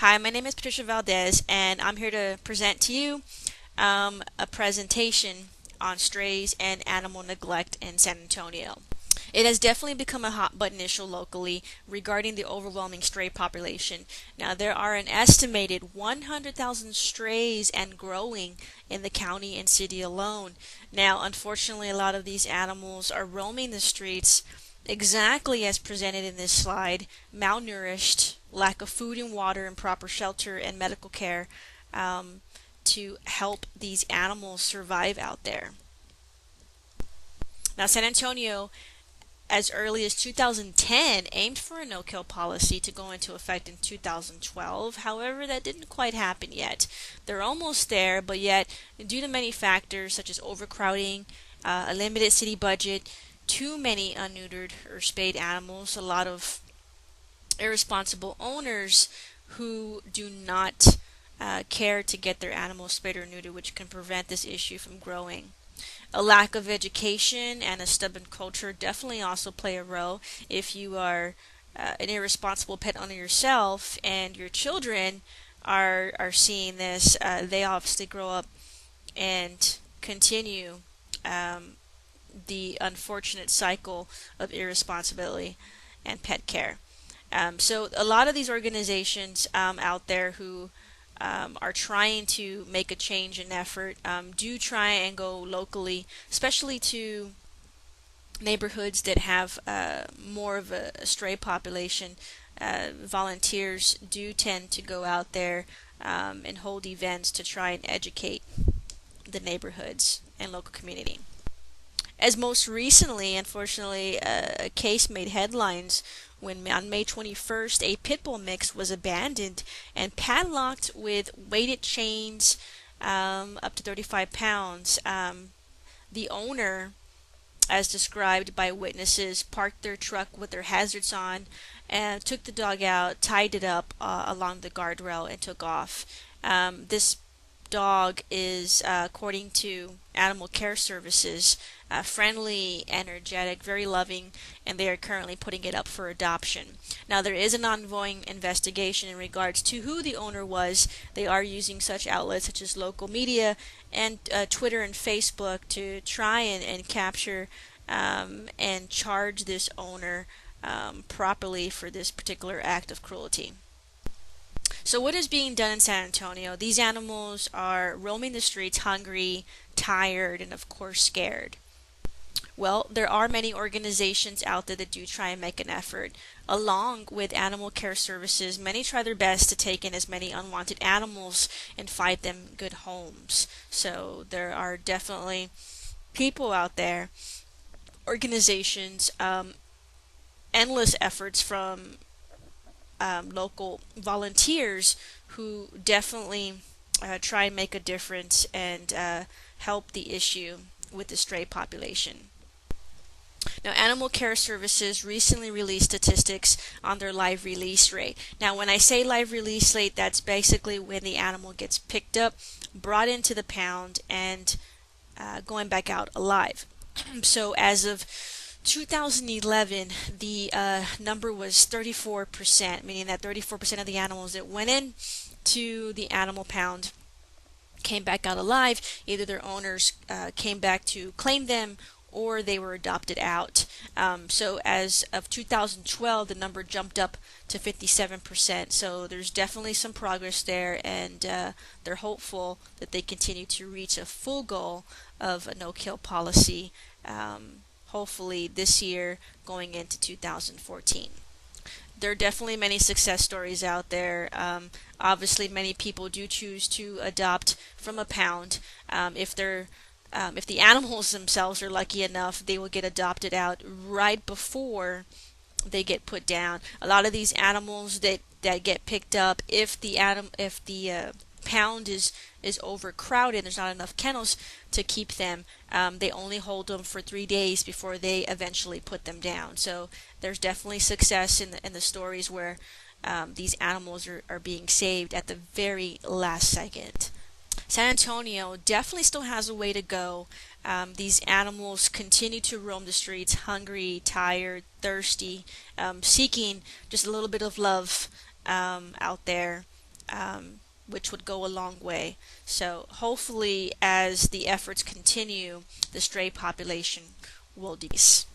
Hi, my name is Patricia Valdez, and I'm here to present to you a presentation on strays and animal neglect in San Antonio. It has definitely become a hot button issue locally regarding the overwhelming stray population. Now, there are an estimated 100,000 strays and growing in the county and city alone. Now, unfortunately, a lot of these animals are roaming the streets exactly as presented in this slide, malnourished, lack of food and water and proper shelter and medical care to help these animals survive out there. Now, San Antonio, as early as 2010, aimed for a no-kill policy to go into effect in 2012. However, that didn't quite happen yet. They're almost there, but yet, due to many factors such as overcrowding, a limited city budget, too many unneutered or spayed animals, a lot of irresponsible owners who do not care to get their animals spayed or neutered, which can prevent this issue from growing. A lack of education and a stubborn culture definitely also play a role. If you are an irresponsible pet owner yourself and your children are seeing this, they obviously grow up and continue the unfortunate cycle of irresponsibility and pet care. So a lot of these organizations out there who are trying to make a change and effort do try and go locally, especially to neighborhoods that have more of a stray population. Volunteers do tend to go out there and hold events to try and educate the neighborhoods and local community. As most recently, unfortunately, a case made headlines when on May 21st a pit bull mix was abandoned and padlocked with weighted chains up to 35 pounds. The owner, as described by witnesses, parked their truck with their hazards on and took the dog out, tied it up along the guardrail, and took off. This dog is, according to Animal Care Services, friendly, energetic, very loving, and they are currently putting it up for adoption. Now, there is an ongoing investigation in regards to who the owner was. They are using such outlets such as local media and Twitter and Facebook to try and capture and charge this owner properly for this particular act of cruelty. So what is being done in San Antonio? These animals are roaming the streets hungry, tired, and of course scared. Well, there are many organizations out there that do try and make an effort. Along with Animal Care Services, many try their best to take in as many unwanted animals and find them good homes. So there are definitely people out there, organizations, endless efforts from local volunteers who definitely try and make a difference and help the issue with the stray population. Now, Animal Care Services recently released statistics on their live release rate. Now, when I say live release rate, that's basically when the animal gets picked up, brought into the pound, and going back out alive. So as of 2011, the number was 34%, meaning that 34% of the animals that went in to the animal pound came back out alive. Either their owners came back to claim them or they were adopted out. So as of 2012, the number jumped up to 57%. So there's definitely some progress there, and they're hopeful that they continue to reach a full goal of a no-kill policy, hopefully this year going into 2014. There are definitely many success stories out there. Obviously, many people do choose to adopt from a pound. If the animals themselves are lucky enough, they will get adopted out right before they get put down. A lot of these animals that get picked up, if the pound is overcrowded, there's not enough kennels to keep them, they only hold them for 3 days before they eventually put them down. So there's definitely success in the stories where these animals are being saved at the very last second. San Antonio definitely still has a way to go. These animals continue to roam the streets hungry, tired, thirsty, seeking just a little bit of love out there. which would go a long way. So hopefully, as the efforts continue, the stray population will decrease.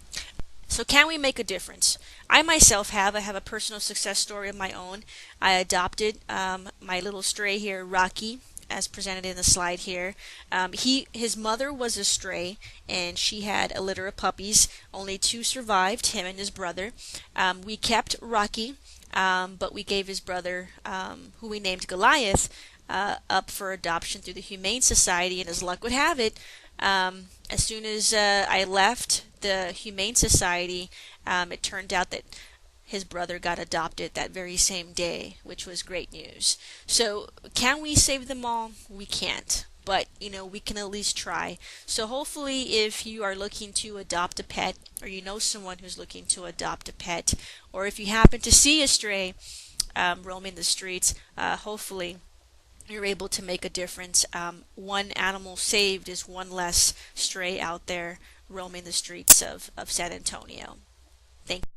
So can we make a difference? I have a personal success story of my own. I adopted my little stray here, Rocky, as presented in the slide here. His mother was a stray, and she had a litter of puppies. Only two survived, him and his brother. We kept Rocky, but we gave his brother, who we named Goliath, up for adoption through the Humane Society, and as luck would have it, as soon as I left the Humane Society, it turned out that his brother got adopted that very same day, which was great news. So, can we save them all? We can't. But, we can at least try. So, hopefully, if you are looking to adopt a pet, or you know someone who's looking to adopt a pet, or if you happen to see a stray roaming the streets, hopefully you're able to make a difference. One animal saved is one less stray out there roaming the streets of San Antonio. Thank you.